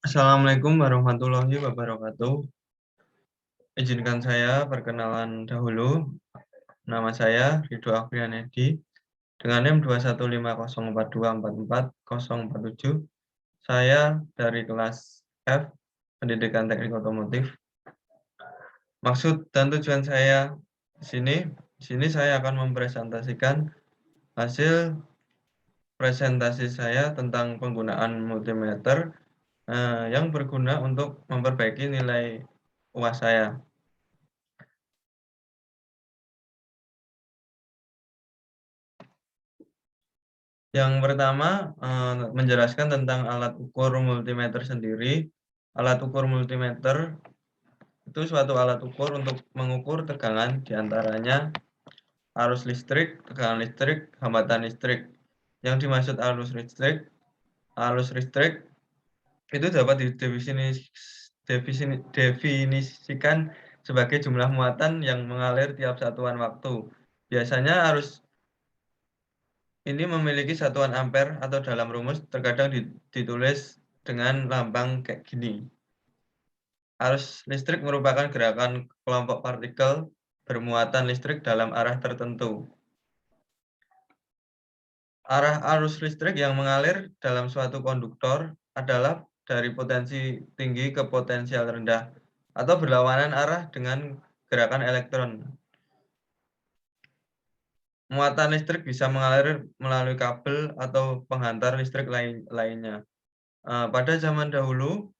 Assalamualaikum warahmatullahi wabarakatuh. Izinkan saya perkenalan dahulu. Nama saya Ridho Afrian Edi dengan NIM 21504244047. Saya dari kelas F, Pendidikan Teknik Otomotif. Maksud dan tujuan saya di sini saya akan mempresentasikan hasil presentasi saya tentang penggunaan multimeter yang berguna untuk memperbaiki nilai UAS saya. Yang pertama, menjelaskan tentang alat ukur multimeter sendiri. Alat ukur multimeter itu suatu alat ukur untuk mengukur tegangan di antaranya arus listrik, tegangan listrik, hambatan listrik. Yang dimaksud arus listrik itu dapat didefinisikan sebagai jumlah muatan yang mengalir tiap satuan waktu. Biasanya arus ini memiliki satuan ampere atau dalam rumus terkadang ditulis dengan lambang kayak gini. Arus listrik merupakan gerakan kelompok partikel bermuatan listrik dalam arah tertentu. Arah arus listrik yang mengalir dalam suatu konduktor adalah dari potensi tinggi ke potensial rendah atau berlawanan arah dengan gerakan elektron. Muatan listrik bisa mengalir melalui kabel atau penghantar listrik lainnya. Pada zaman dahulu,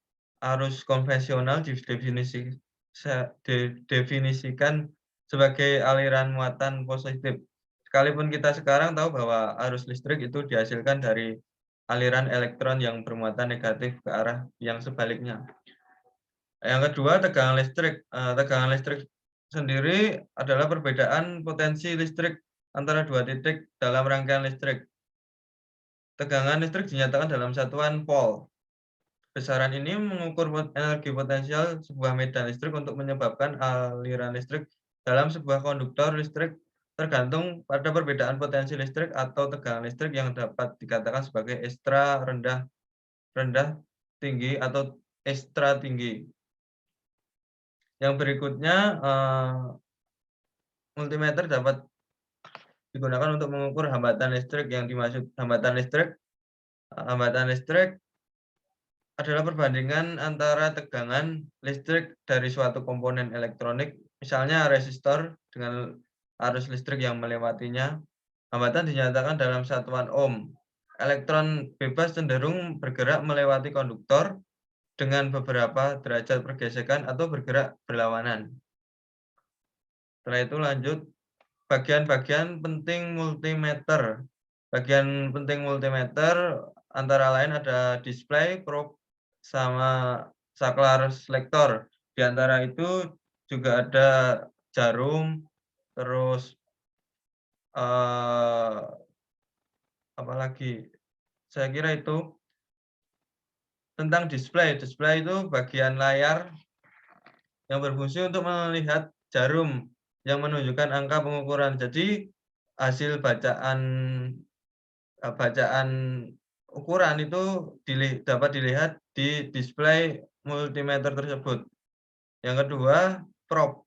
arus konvensional didefinisikan sebagai aliran muatan positif. Sekalipun kita sekarang tahu bahwa arus listrik itu dihasilkan dari aliran elektron yang bermuatan negatif ke arah yang sebaliknya. Yang kedua, tegangan listrik. Tegangan listrik sendiri adalah perbedaan potensi listrik antara dua titik dalam rangkaian listrik. Tegangan listrik dinyatakan dalam satuan volt. Besaran ini mengukur energi potensial sebuah medan listrik untuk menyebabkan aliran listrik dalam sebuah konduktor listrik tergantung pada perbedaan potensi listrik atau tegangan listrik yang dapat dikatakan sebagai ekstra rendah, rendah, tinggi, atau ekstra tinggi. Yang berikutnya, multimeter dapat digunakan untuk mengukur hambatan listrik. Yang dimaksud hambatan listrik adalah perbandingan antara tegangan listrik dari suatu komponen elektronik, misalnya resistor, dengan arus listrik yang melewatinya. Hambatan dinyatakan dalam satuan ohm. Elektron bebas cenderung bergerak melewati konduktor dengan beberapa derajat pergesekan atau bergerak berlawanan. Setelah itu lanjut, bagian-bagian penting multimeter. Bagian penting multimeter antara lain ada display, probe, sama saklar selektor. Di antara itu juga ada jarum, terus apalagi? Saya kira itu tentang display. Display itu bagian layar yang berfungsi untuk melihat jarum yang menunjukkan angka pengukuran. Jadi hasil bacaan ukuran itu dapat dilihat di display multimeter tersebut. Yang kedua, probe.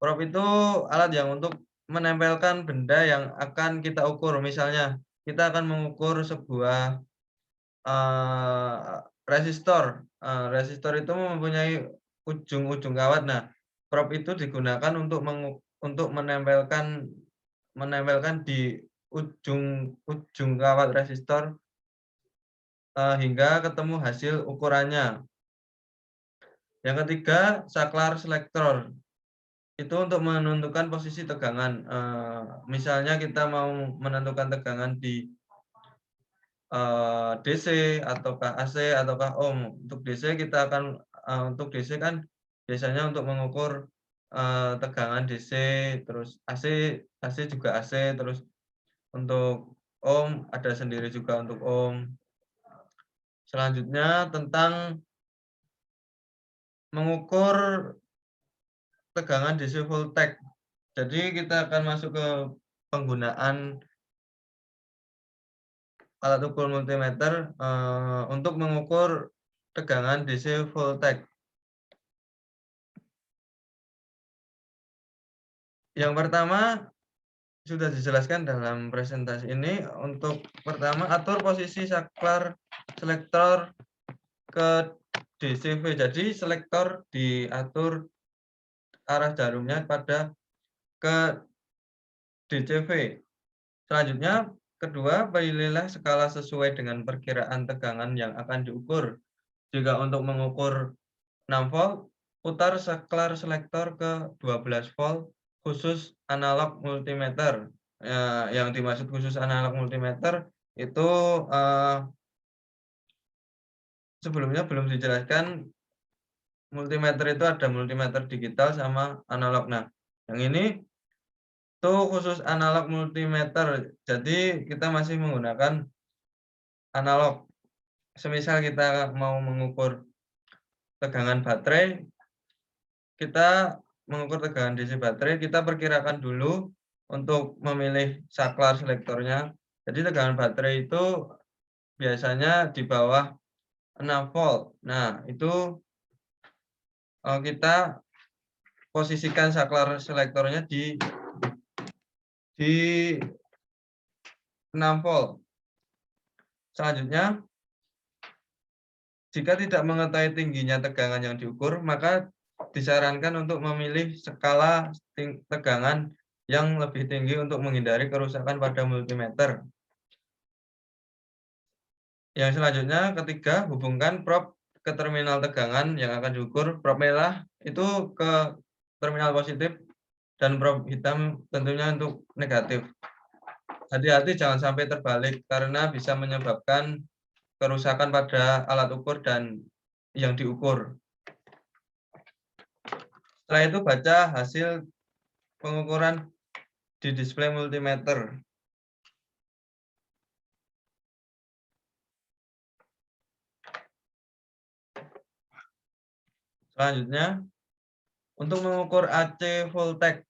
Probe itu alat yang untuk menempelkan benda yang akan kita ukur. Misalnya, kita akan mengukur sebuah resistor. Resistor itu mempunyai ujung-ujung kawat. Nah, probe itu digunakan untuk menempelkan di ujung kawat resistor hingga ketemu hasil ukurannya. Yang ketiga, saklar selektor. Itu untuk menentukan posisi tegangan. Misalnya kita mau menentukan tegangan di DC ataukah AC ataukah ohm. Untuk DC kita akan untuk DC kan biasanya untuk mengukur tegangan DC, terus AC juga AC, terus untuk ohm ada sendiri juga untuk ohm. Selanjutnya tentang mengukur tegangan DC voltage. Jadi kita akan masuk ke penggunaan alat ukur multimeter untuk mengukur tegangan DC voltage. Yang pertama sudah dijelaskan dalam presentasi ini. Untuk pertama, atur posisi saklar selektor ke DCV. Jadi selektor diatur arah jarumnya pada ke DCV. Selanjutnya, kedua, pilihlah skala sesuai dengan perkiraan tegangan yang akan diukur. Jika untuk mengukur 6 volt, putar saklar selektor ke 12 volt khusus analog multimeter. Yang dimaksud khusus analog multimeter itu sebelumnya belum dijelaskan. Multimeter itu ada multimeter digital sama analog. Nah, yang ini tuh khusus analog multimeter. Jadi kita masih menggunakan analog. Semisal kita mau mengukur tegangan baterai, kita mengukur tegangan DC baterai, kita perkirakan dulu untuk memilih saklar selektornya. Jadi tegangan baterai itu biasanya di bawah 6 volt. Nah, itu kita posisikan saklar selektornya di 6 volt. Selanjutnya, jika tidak mengetahui tingginya tegangan yang diukur, maka disarankan untuk memilih skala tegangan yang lebih tinggi untuk menghindari kerusakan pada multimeter. Yang selanjutnya, ketiga, hubungkan prob ke terminal tegangan yang akan diukur. Prob merah itu ke terminal positif dan prob hitam tentunya untuk negatif. Hati-hati jangan sampai terbalik karena bisa menyebabkan kerusakan pada alat ukur dan yang diukur. Setelah itu baca hasil pengukuran di display multimeter. Selanjutnya, untuk mengukur AC voltage.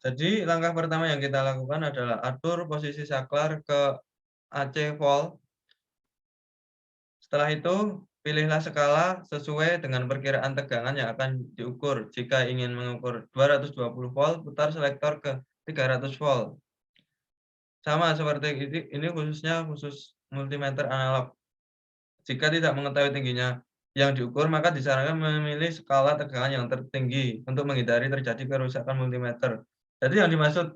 Jadi langkah pertama yang kita lakukan adalah atur posisi saklar ke AC volt. Setelah itu, pilihlah skala sesuai dengan perkiraan tegangan yang akan diukur. Jika ingin mengukur 220 volt, putar selektor ke 300 volt. Sama seperti ini khusus multimeter analog. Jika tidak mengetahui tingginya yang diukur, maka disarankan memilih skala tegangan yang tertinggi untuk menghindari terjadi kerusakan multimeter. Jadi yang dimaksud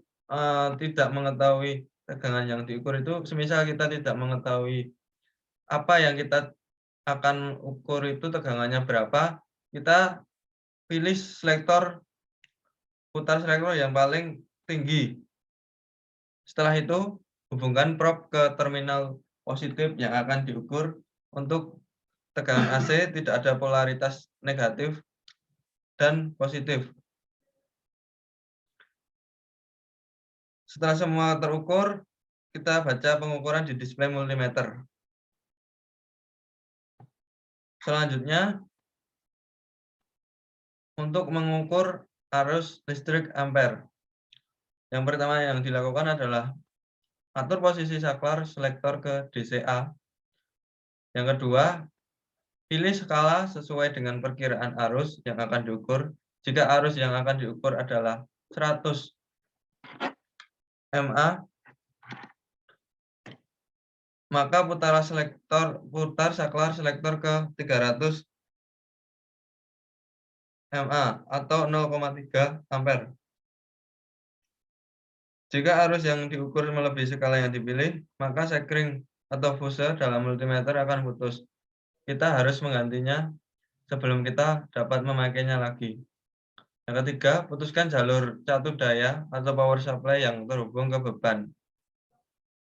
tidak mengetahui tegangan yang diukur itu, semisal kita tidak mengetahui apa yang kita akan ukur itu tegangannya berapa, kita pilih putar selektor yang paling tinggi. Setelah itu, hubungkan prob ke terminal positif yang akan diukur. Untuk tegangan AC tidak ada polaritas negatif dan positif. Setelah semua terukur, kita baca pengukuran di display multimeter. Selanjutnya, untuk mengukur arus listrik ampere. Yang pertama yang dilakukan adalah atur posisi saklar selektor ke DCA. Yang kedua, pilih skala sesuai dengan perkiraan arus yang akan diukur. Jika arus yang akan diukur adalah 100 mA, maka putar saklar selektor ke 300 mA atau 0,3 ampere. Jika arus yang diukur melebihi skala yang dipilih, maka sekring atau fuse dalam multimeter akan putus. Kita harus menggantinya sebelum kita dapat memakainya lagi. Yang ketiga, putuskan jalur catu daya atau power supply yang terhubung ke beban.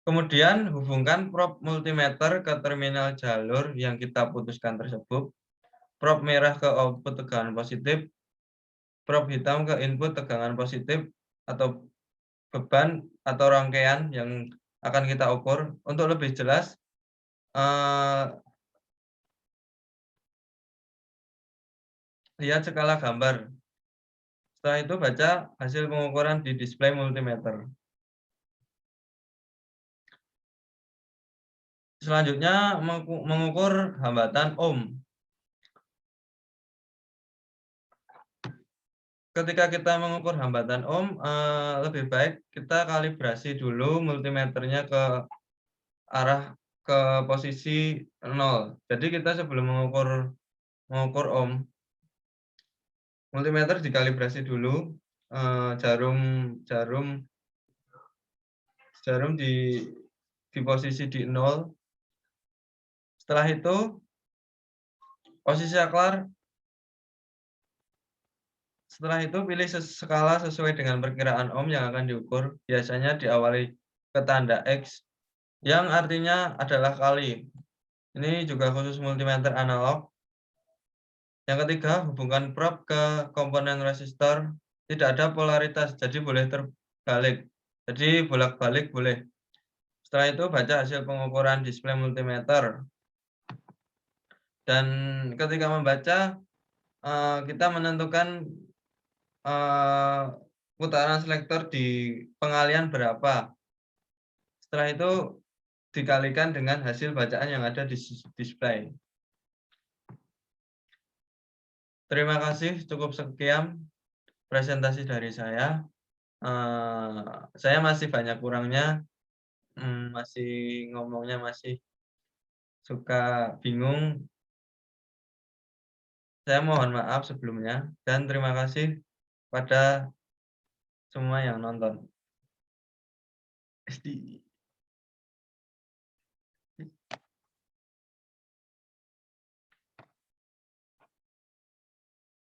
Kemudian hubungkan prob multimeter ke terminal jalur yang kita putuskan tersebut. Prob merah ke output tegangan positif, prob hitam ke input tegangan positif atau beban atau rangkaian yang akan kita ukur. Untuk lebih jelas, lihat skala gambar. Setelah itu baca hasil pengukuran di display multimeter. Selanjutnya mengukur hambatan ohm. Ketika kita mengukur hambatan ohm, lebih baik kita kalibrasi dulu multimeternya ke arah ke posisi 0. Jadi kita sebelum mengukur mengukur ohm, multimeter dikalibrasi dulu, jarum jarum jarum di posisi di 0. Setelah itu posisi saklar setelah itu pilih skala sesuai dengan perkiraan ohm yang akan diukur. Biasanya diawali ke tanda X yang artinya adalah kali. Ini juga khusus multimeter analog. Yang ketiga, hubungkan probe ke komponen resistor. Tidak ada polaritas, jadi boleh terbalik. Jadi bolak-balik boleh. Setelah itu baca hasil pengukuran display multimeter. Dan ketika membaca, kita menentukan putaran selektor di pengalian berapa. Setelah itu dikalikan dengan hasil bacaan yang ada di display. Terima kasih, cukup sekian presentasi dari saya. Saya masih banyak kurangnya, masih ngomongnya masih suka bingung. Saya mohon maaf sebelumnya dan terima kasih pada semua yang nonton.